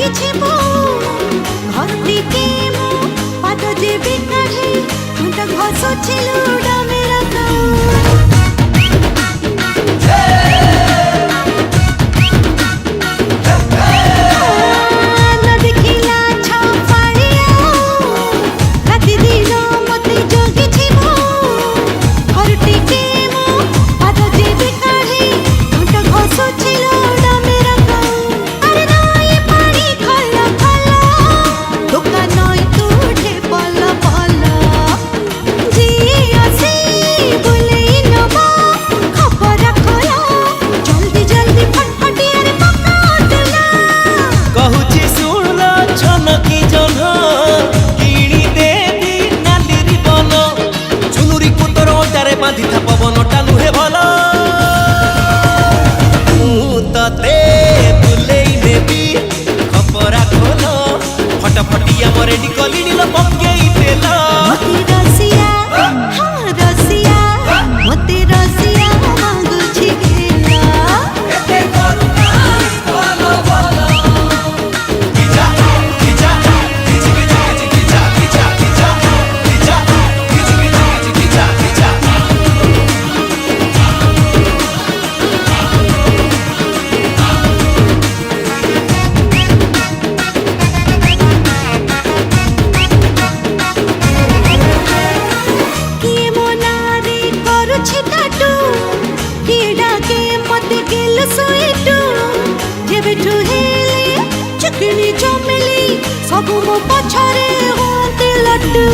जगिछिबो घरटी के मो पाद जेबे काढे मुंड घसछिलु डमेरा पवन टानु हे भला ते बुलेई नेबी खपरा खोल फटाफटिया मरे निकली नील पकेई तेला मते रसिया हाँ रसिया मते रसिया मांगुछि खेला एते करुणा बोलो बोलो किजा किजा किजा किजा किजा किजा किजा किजा किजा किजा किजा चुकनी चमेली सब मो पछरे होते लड्डू।